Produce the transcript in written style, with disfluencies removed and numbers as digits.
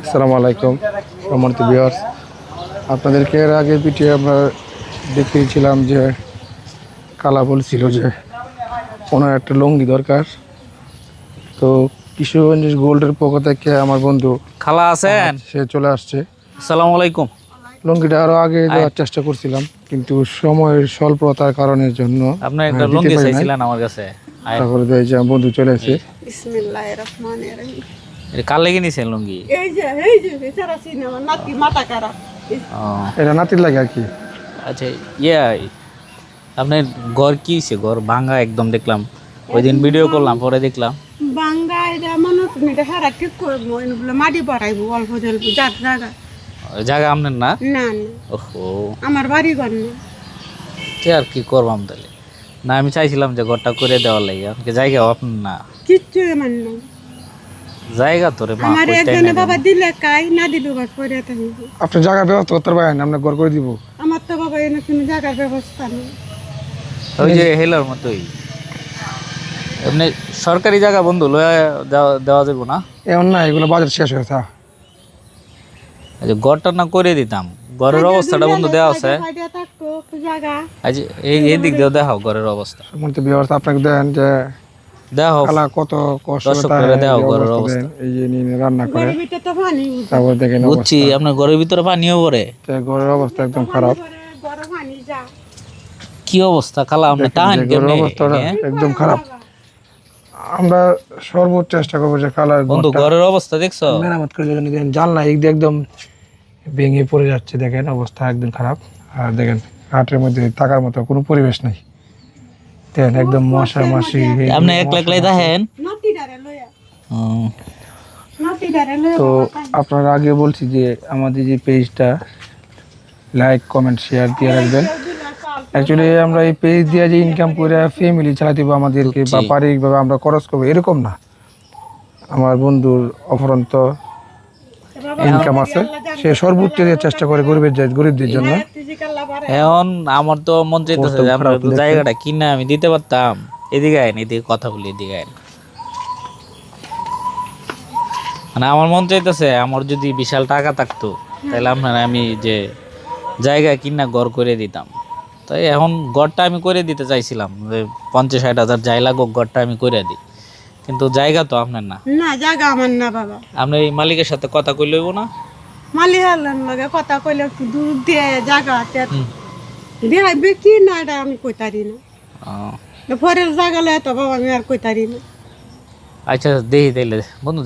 আসসালামু আলাইকুম সম্মানিত ভিউয়ার্স, আপনাদেরকে এর আগে ভিডিও আমরা দেখিয়েছিলাম যে কালা বলছিল যে ওনার একটা লুঙ্গি দরকার। তো কিশোরগঞ্জ গোল্ডের পক্ষ থেকে আমার বন্ধু খালা আছেন, সে চলে আসছে। আসসালামু আলাইকুম। লুঙ্গিটা আরো আগে দেওয়ার চেষ্টা করছিলাম, কিন্তু সময়ের স্বল্পতার কারণের জন্য আপনি একটা লুঙ্গি চাইছিলেন আমার কাছে, তারপরে যে আমার বন্ধু চলে আসে। বিসমিল্লাহির রহমানির রহিম। এটা কার লেগে নিছেন লুঙ্গি? এই যে বেচারা সিনেমা নাতি মাথা খারাপ। ও এটা নাতির লাগে আর কি। আচ্ছা, আপনার ঘর কি হয়েছে? ঘর ভাঙা একদম দেখলাম, ওই দিন ভিডিও করলাম, পরে দেখলাম বাঙ্গা এটা মনে তুমি এটা হারা ঠিক করবো বলে মাটি বাড়াইবো অল্প জল্প যার জায়গা জায়গা আপনার না? না না ওহো, আমার বাড়ি ঘর না। আর কি করবাম তাহলে? না, আমি চাইছিলাম যে ঘরটা করে দেওয়ার লাগে, আমাকে জায়গা আপনার না, কিচ্ছু এমন না। জায়গা তোরে মা আমার একজনে বাবা দিলে কাই না দিলে বাস করে থাকবো। আপনি জায়গা ব্যবস্থা করতে পারেন, আমরা ঘর করে দিব। আমার তো বাবা এনে কোনো জায়গার ব্যবস্থা নেই। ওই যে হেলার মতোই এমনি সরকারি জায়গা বন্ধু লয়া দেওয়া যাবে না? এমন না, এগুলো বাজার শেষ হয়েছে। ঘরটা না করে দিতাম, ঘরের অবস্থাটা বন্ধু দেওয়া আছে। থাকতো জায়গা আজ এই দিক দিয়ে দেখাও ঘরের অবস্থা, সম্মানিত ভিউয়ার্স, আপনাকে দেন যে দেখাও খালা কত কষ্ট দর্শক করে দেখাও ঘরের অবস্থা। এই যে নিয়ে রান্না করে, ঘরের ভিতরে তো পানি তারপর দেখেন বুঝছি আপনার ঘরের ভিতরে পানিও পড়ে। ঘরের অবস্থা একদম খারাপ। বড় পানি যা কি অবস্থা খালা, আপনি টাইম ঘরের কেমনে? অবস্থাটা একদম খারাপ। আমরা সর্বোচ্চ চেষ্টা করবো যে খালার বন্ধু ঘরের অবস্থা দেখছো? মেরামত করে দেবেন। দেখেন জানলা এই দিয়ে একদম ভেঙে পড়ে যাচ্ছে, দেখেন অবস্থা একদম খারাপ। আর দেখেন হাটের মধ্যে থাকার মতো কোনো পরিবেশ নেই, দেখেন একদম মশা মাছি। আপনি একলা একলাই দেখেন। নতিডারে লয়া হুম, নতিডারে লয়া তো আপনারা আগে বলছি যে আমাদের যে পেজটা লাইক কমেন্ট শেয়ার দিয়ে রাখবেন। অ্যাকচুয়ালি আমরা এই পেজ দিয়ে যে ইনকাম করে ফ্যামিলি চালাতে হবে আমাদেরকে, বা পারিবারিকভাবে আমরা খরচ করবো এরকম না। আমার বন্ধুর অফরন্ত ইনকাম আছে, সে সর্বোচ্চ দিয়ে চেষ্টা করে গরিবদের জন্য। এখন আমার তো মন চাইতেছে যে আমরা একটু জায়গাটা কিনে আমি দিতে পারতাম। এদিকে আইন, এদিকে কথা বলি, এদিকে আইন। মানে আমার মন চাইতেছে আমার যদি বিশাল টাকা থাকতো তাহলে আপনারা আমি যে জায়গা কিনা ঘর করে দিতাম। তাই এখন ঘরটা আমি করে দিতে চাইছিলাম, যে 50-60 হাজার যাই লাগুক ঘরটা আমি করে দিই, কিন্তু জায়গা তো আপনার না। না জায়গা আমার না বাবা। আপনি এই মালিকের সাথে কথা কই লইব না? মালি হালার লগে কথা কইলে একটু দূর দিয়ে জায়গা দেখাইবে কি না এটা আমি কইতারি না। ও, পরের জায়গা লয় তো বাবা আমি আর কইতারি না। আচ্ছা দেখি তাইলে বন্ধু।